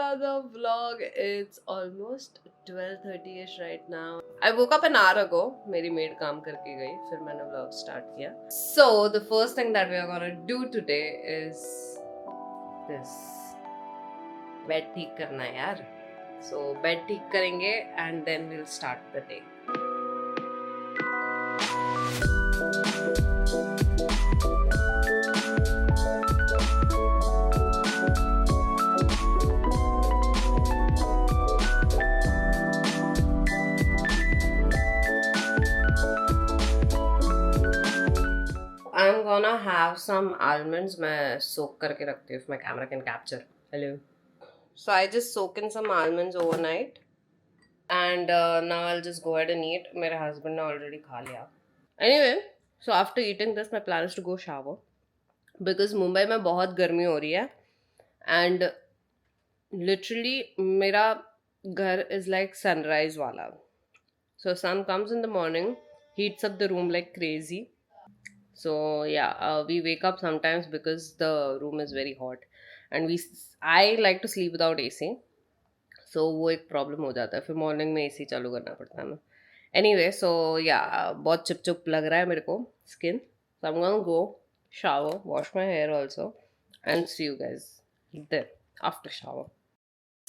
another vlog. It's almost 12:30ish right now. I woke up an hour ago. मेरी maid काम करके गई, फिर मैंने vlog start किया. So the first thing that we are gonna do today is this. Bed ठीक करना है यार. So bed ठीक करेंगे and then we'll start the day. I'm gonna have some almonds. मैं soak करके रखती हूँ if my camera can capture. Hello. So I just soak in some almonds overnight, and now I'll just go ahead and eat. मेरे husband ने already खा लिया. Anyway, so after eating this, my plan is to go shower because Mumbai में बहुत गर्मी हो रही है, and literally मेरा घर is like sunrise वाला. So sun comes in the morning, heats up the room like crazy. So yeah, we wake up sometimes because the room is very hot, and I like to sleep without AC. So वो एक problem हो जाता है, फिर morning में AC चालू करना पड़ता है ना. Anyway, so yeah, बहुत चिप लग रहा है मेरे को skin. So I'm gonna go shower, wash my hair also, and see you guys there after shower.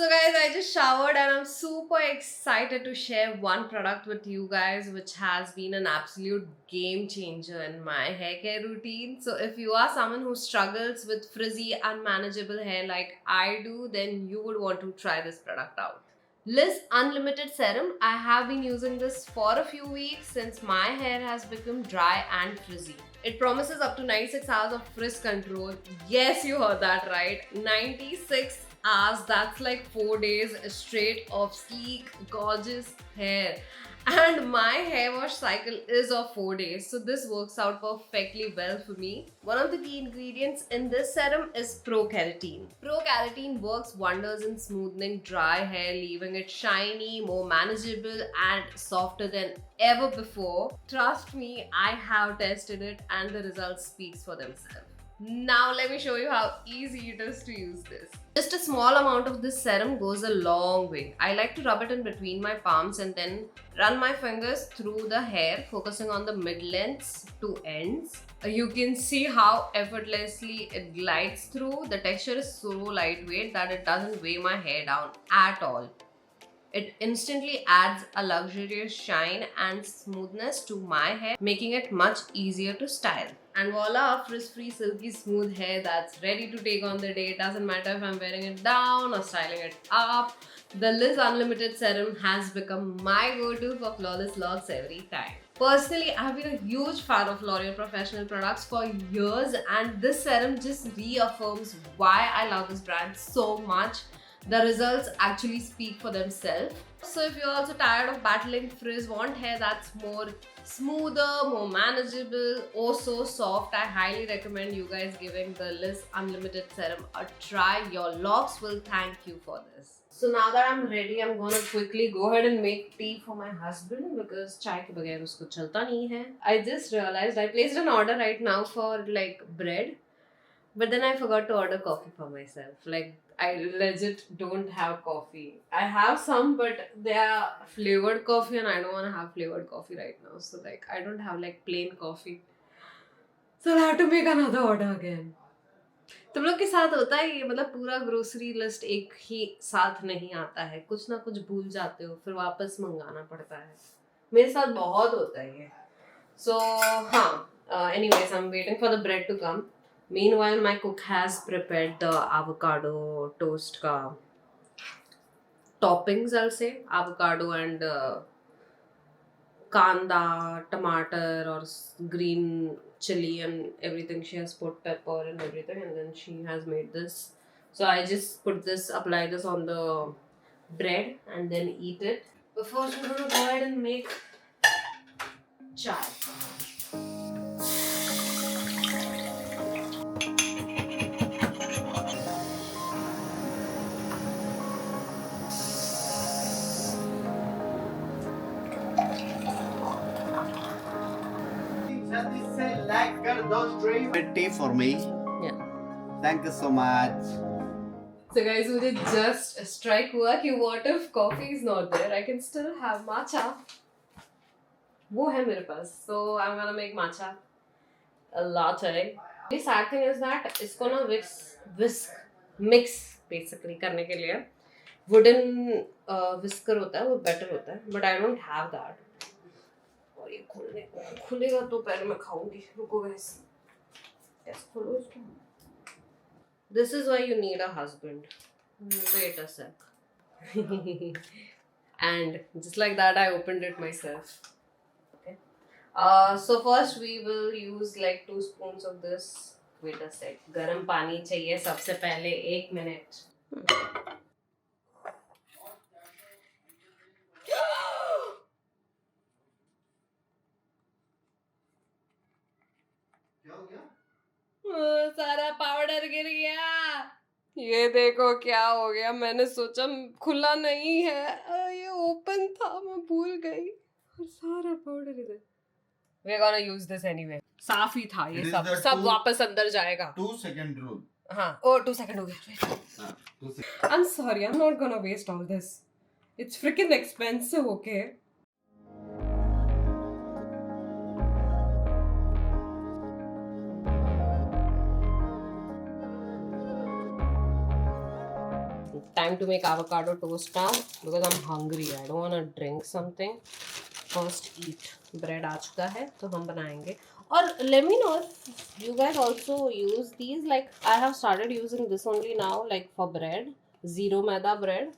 So guys, I just showered and I'm super excited to share one product with you guys which has been an absolute game changer in my hair care routine. So if you are someone who struggles with frizzy, unmanageable hair like I do, then you would want to try this product out. Liz Unlimited Serum. I have been using this for a few weeks since my hair has become dry and frizzy. It promises up to 96 hours of frizz control. Yes, you heard that right. 96 hours. That's like 4 days straight of sleek, gorgeous hair. And my hair wash cycle is of 4 days, so this works out perfectly well for me. One of the key ingredients in this serum is Pro-Keratin. Pro-Keratin works wonders in smoothing dry hair, leaving it shiny, more manageable and softer than ever before. Trust me, I have tested it and the results speaks for themselves. Now let me show you how easy it is to use this. Just a small amount of this serum goes a long way. I like to rub it in between my palms and then run my fingers through the hair, focusing on the mid-lengths to ends. You can see how effortlessly it glides through. The texture is so lightweight that it doesn't weigh my hair down at all. It instantly adds a luxurious shine and smoothness to my hair, making it much easier to style. And voila, frizz-free, silky, smooth hair that's ready to take on the day. It doesn't matter if I'm wearing it down or styling it up. The Liz Unlimited Serum has become my go-to for flawless locks every time. Personally, I've been a huge fan of L'Oreal Professional products for years, and this serum just reaffirms why I love this brand so much. The results actually speak for themselves. So if you're also tired of battling frizz, want hair that's more smoother, more manageable, oh so soft, I highly recommend you guys giving the Liz Unlimited Serum a try. Your locks will thank you for this. So now that I'm ready, I'm gonna quickly go ahead and make tea for my husband because chai ke bagair usko chalta nahi hai. I just realized I placed an order right now for like bread, but then I forgot to order coffee for myself. Like, I legit don't have coffee. I have some, but they are flavored coffee and I don't want to have flavored coffee right now. So like, I don't have like plain coffee. So I have to make another order again. तुम लोग के साथ होता है ये, मतलब पूरा grocery list एक ही साथ नहीं आता है, कुछ ना कुछ भूल जाते हो, फिर वापस मंगाना पड़ता है. मेरे साथ बहुत होता है ये. So हाँ, anyways, I'm waiting for the bread to come. Meanwhile, my cook has prepared the avocado toast ka toppings, I'll say. Avocado and kanda, tomato or green chili and everything. She has put pepper and everything, and then she has made this. So I just put this, apply this on the bread and then eat it. But first we're going to go ahead and make chai. Tea for me. Yeah. Thank you so much. So guys, मुझे just strike हुआ कि what if coffee is not there? I can still have matcha. वो है मेरे पास. So I'm gonna make matcha a latte. The sad thing is that इसको ना mix basically करने के लिए wooden whisker होता है, वो better होता है. But I don't have that. और ये खुलेगा तो पैर में खाऊंगी. रुको guys. कैसे खोलो इसको? This is why you need a husband. Wait a sec. And just like that, I opened it myself. Okay. So first we will use like 2 spoons of this. Wait a sec. Garam pani चाहिए सबसे पहले 1 minute. सारा powder गिर गया. ये देखो क्या हो गया. मैंने सोचा खुला नहीं है, ये ओपन था, मैं भूल गई और सारा पाउडर इधर. We're gonna use this anyway. साफ ही था ये सब वापस अंदर जाएगा. 2 second rule. हाँ, 2 second हो गया. 2 second. I'm sorry, I'm not gonna waste all this. It's freaking expensive, okay? Time to make avocado toast now because I'm hungry. I don't want to drink something. First eat. Bread आ चुका है तो हम बनाएंगे. और let me know if you guys also use these. Like I have started using this only now, like for bread. Zero maida bread.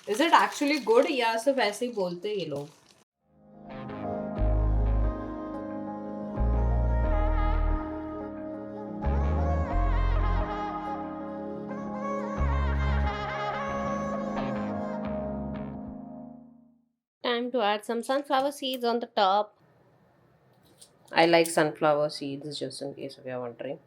Is it actually good या सिर्फ ऐसे ही बोलते हैं ये लोग? Time to add some sunflower seeds on the top. I like sunflower seeds just in case if you're wondering.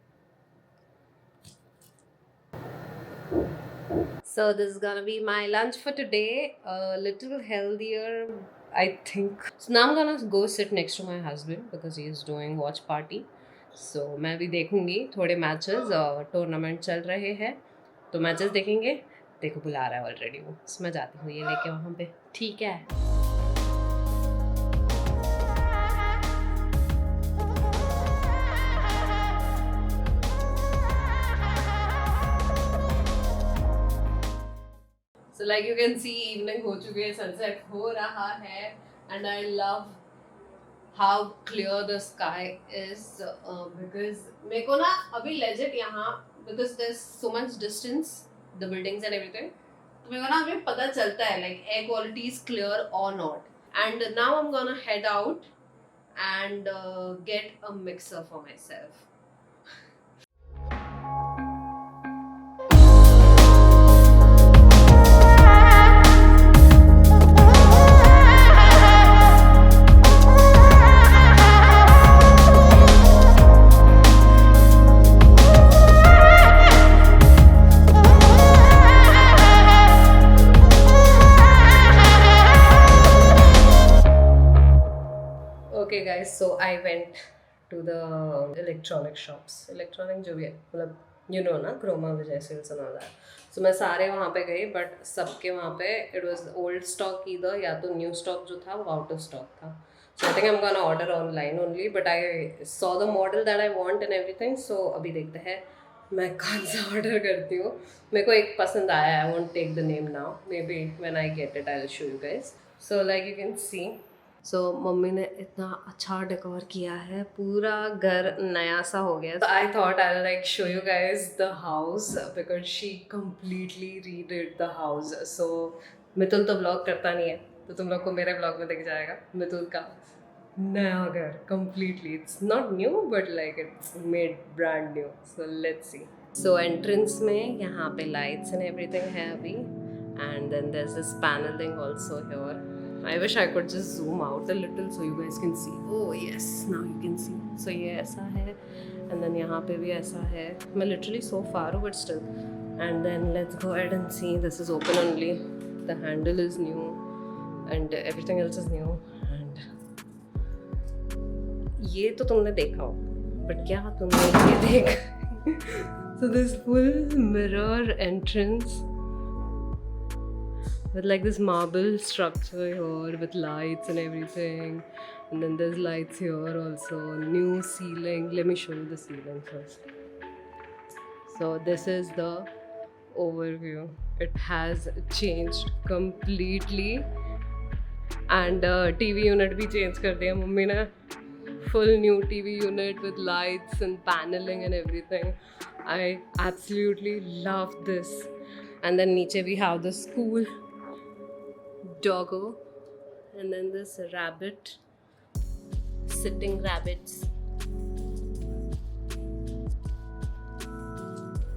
So this is gonna be my lunch for today. A little healthier, I think. So now I'm gonna go sit next to my husband because he is doing watch party. So मैं भी देखूंगी थोड़े matches. Tournament चल रहे हैं तो matches देखेंगे. देखो बुला रहा है ऑलरेडी वो. मैं जाती हूँ ये लेके वहाँ पे. ठीक है. So like you can see evening हो चुके हैं, sunset हो रहा है and I love how clear the sky is because मेरे को ना अभी legit यहाँ because there's so much distance the buildings and everything तो मेरे को ना अभी पता चलता है like air quality is clear or not. And now I'm gonna head out and get a mixer for myself. Okay guys, so I went to the electronic shops. Electronic जो भी है मतलब you know ना Croma Vijay Sales and all that. So मैं सारे वहाँ पे गई but सबके वहाँ पे it was old stock either या तो new stock जो था वो out of stock था. So I think I'm gonna order online only but I saw the model that I want and everything. So अभी देखते हैं मैं कौन सा order करती हूँ. मेरे को एक पसंद आया. I won't take the name now. Maybe when I get it I'll show you guys. So like you can see. So mummy ने इतना अच्छा डेकोर किया है, पूरा घर नया सा हो गया. So I thought I'll like show you guys the house because she completely redid the house. So Mitul तो vlog करता नहीं है तो तुम लोग को मेरे vlog में दिख जाएगा मितुल का नया घर completely. It's not new but like it's made brand new. So let's see. So entrance में यहाँ पे lights and everything है अभी and then there's this paneling also here. I wish I could just zoom out a little so you guys can see. Oh yes, now you can see. So ये ऐसा है and then यहाँ पे भी ऐसा है. मैं literally so far but still. And then let's go ahead and see. This is open only. The handle is new and everything else is new. And ये तो तुमने देखा हो. But क्या तुमने ये देखा? So this full mirror entrance with like this marble structure here with lights and everything. And then there's lights here also. New ceiling. Let me show you the ceiling first. So this is the overview. It has changed completely. And TV unit भी change कर दिया mummy ने. Full new TV unit with lights and paneling and everything. I absolutely love this. And then niche we have the school doggo, and then this rabbit, sitting rabbits.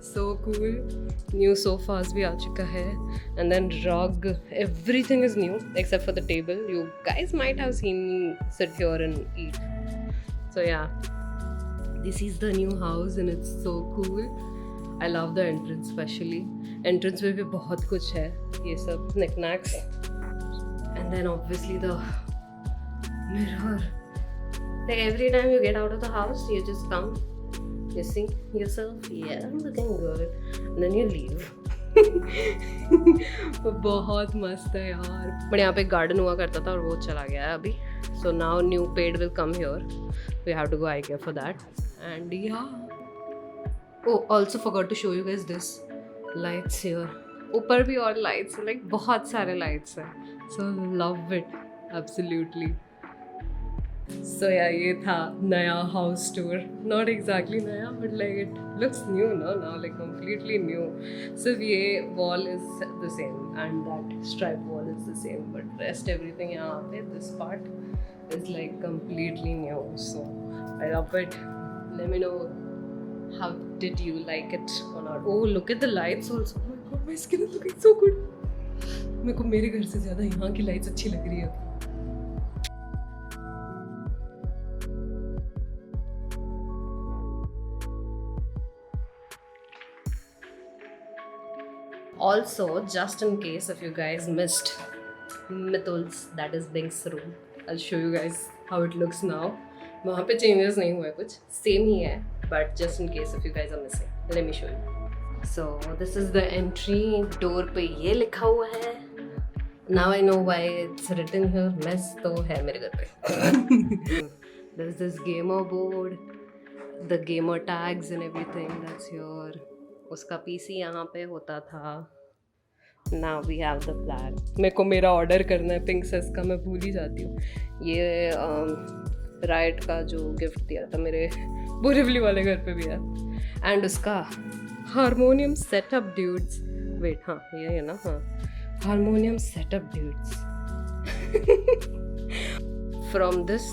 So cool. New sofas bhi aa chuka hai, and then rug. Everything is new except for the table. You guys might have seen me sit here and eat. So yeah, this is the new house and it's so cool. I love the entrance especially. Entrance में भी बहुत कुछ है, ये सब knickknacks. And then obviously the mirror. Like every time you get out of the house, you just come, you see yourself, yeah, I'm looking good, and then you leave. बहुत मस्त है यार. बट यहाँ पे गार्डन हुआ करता था और वो चला गया है अभी. So now new paid will come here. We have to go IKEA for that. And yeah. Oh, also forgot to show you guys this lights here. ऊपर भी और lights, like बहुत सारे lights हैं. So love it, absolutely. So yeah, ये था नया house tour. Not exactly नया, but like it looks new now, like completely new. सिर्फ ये wall is the same and that stripe wall is the same, but rest everything यहाँ पे this part is like completely new. So I love it. Let me know how did you like it or not. Oh, look at the lights also. Oh my god, my skin is looking so good. मेरे को मेरे घर से ज़्यादा यहाँ की lights अच्छी लग रही है. Also, just in case if you guys missed Mitul's, that is Bing's room, I'll show you guys how it looks now. वहाँ पे changes नहीं हुए कुछ, same ही है, but just in case if you guys are missing, let me show you. So this is the entry. Door पे ये लिखा हुआ है. Now I know why it's written here. Mess तो है मेरे घर पे. There's this gamer board, the gamer tags and everything that's here. उसका PC यहाँ पे होता था. Now we have the flag. मेरे को मेरा ऑर्डर करना है पिंकसेस का, मैं भूल ही जाती हूँ. ये राइट का जो गिफ्ट दिया था मेरे बोरिवली वाले घर पे भी है. एंड उसका हारमोनियम सेटअप ड्यूड्स. वेट, हाँ ये है ना, हाँ harmonium setup dudes. From this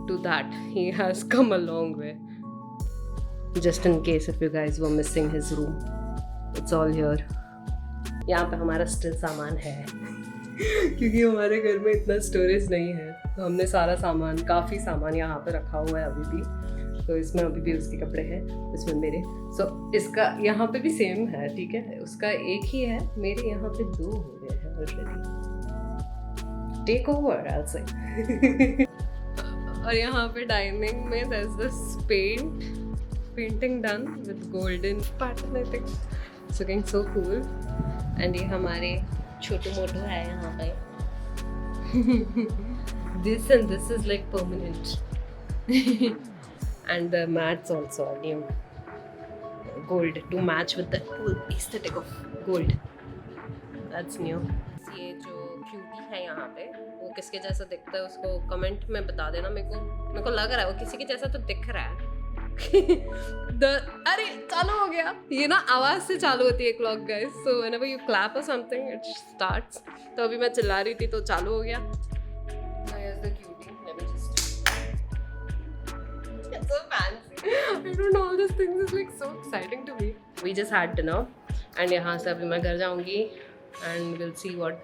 to that, he has come a long way. Just in case if you guys were missing his room, it's all here. यहाँ पे हमारा still सामान है क्योंकि हमारे घर में इतना स्टोरेज नहीं है, तो हमने सारा सामान, काफ़ी सामान यहाँ पे रखा हुआ है अभी भी. तो इसमें अभी भी उसके कपड़े हैं, इसमें मेरे. सो इसका यहाँ पे भी सेम है, ठीक है, उसका एक ही है, मेरे यहाँ पे 2 हो गए हैं already. Take over I will say. और यहाँ पे डाइनिंग में there's this painting done with golden pattern, I think. It's looking so cool. And ये हमारे छोटू मोटू है यहाँ पे. This and this is like permanent. And the mats also are new. Gold to match with the whole aesthetic of gold. That's new. ये जो cutie है यहाँ पे, वो किसके जैसा दिखता है उसको कमेंट में बता देना. मेरे को लग रहा है वो किसी के जैसा तो दिख रहा है. अरे चालू हो गया. ये ना आवाज से चालू होती है clock guys. So whenever you clap और समथिंग इट स्टार्ट्स. तो अभी मैं चिल्ला रही थी तो चालू हो गया. Here's the cutie. Let me just. It's so fancy. I don't know, all these things is like so exciting to me. We just had dinner and यहाँ से अभी मैं घर जाऊँगी and we'll see what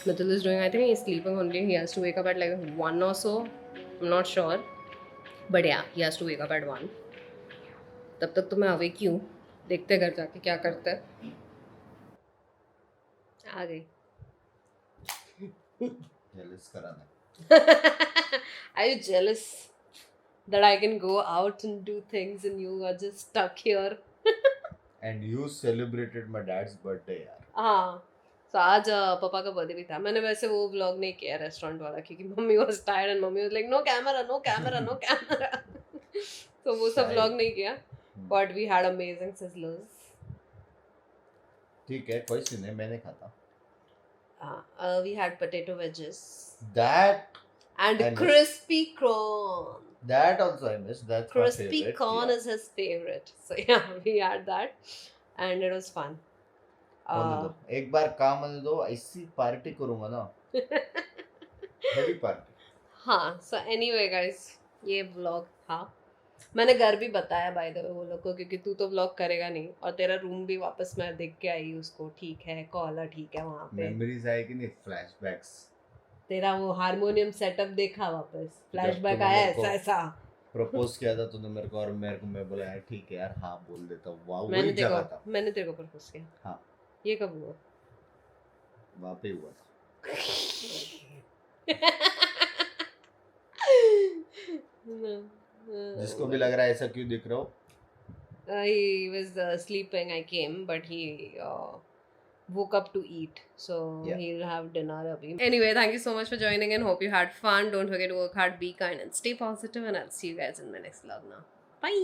Mitul is doing. I think he's sleeping only. He has to wake up at like 1 or so. I'm not sure. But yeah, he has to wake up at 1. तब तक तो मैं awake ही हूँ. देखते घर जाके क्या करता है. आ गई. Jealous कराना. Are you jealous that I can go out and do things and you are just stuck here? And you celebrated my dad's birthday यार. हाँ, तो आज पापा का बर्थडे भी था. मैंने वैसे वो व्लॉग नहीं किया रेस्टोरेंट वाला क्योंकि mummy was tired and mummy was like no camera no camera no camera. तो वो सब Shy. व्लॉग नहीं किया. But we had amazing sizzlers. ठीक है, कोई सीन नहीं, मैंने खाता. We had potato wedges That and I miss. crispy corn. That also I miss. That's my Crispy favorite. corn Yeah. is his favorite. So yeah, we had that and it was fun. होने दो. एक बार काम होने दो, ऐसी party करूंगा ना. Heavy party. हाँ, so anyway guys, ये vlog था. मैंने घर भी बताया बाय द वे वो लोग को क्योंकि तू तो व्लॉग करेगा नहीं और तेरा रूम भी वापस मैं देख के आई उसको. ठीक है, कॉलर ठीक है वहाँ पे. Memories आएगी नहीं, flashbacks. तेरा वो हारमोनियम सेटअप देखा वापस. फ्लैशबैक तूने आया मेरे को ऐसा ऐसा. प्रपोज किया था तूने मेरे को और मेरे को मैं बोला यार ठीक है यार हाँ बोल देता हूँ. वाह मैंने वही जगह था. तेरे को प्रपोज किया. हाँ. ये कब हुआ? वहाँ पे हुआ था. जिसको भी लग रहा है ऐसा क्यों दिख रहा हो. He was sleeping. I came, but he woke up to eat. So Yeah. he'll have dinner abhi. Anyway, thank you so much for joining in. Hope you had fun. Don't forget to work hard, be kind, and stay positive. And I'll see you guys in my next vlog now. Bye.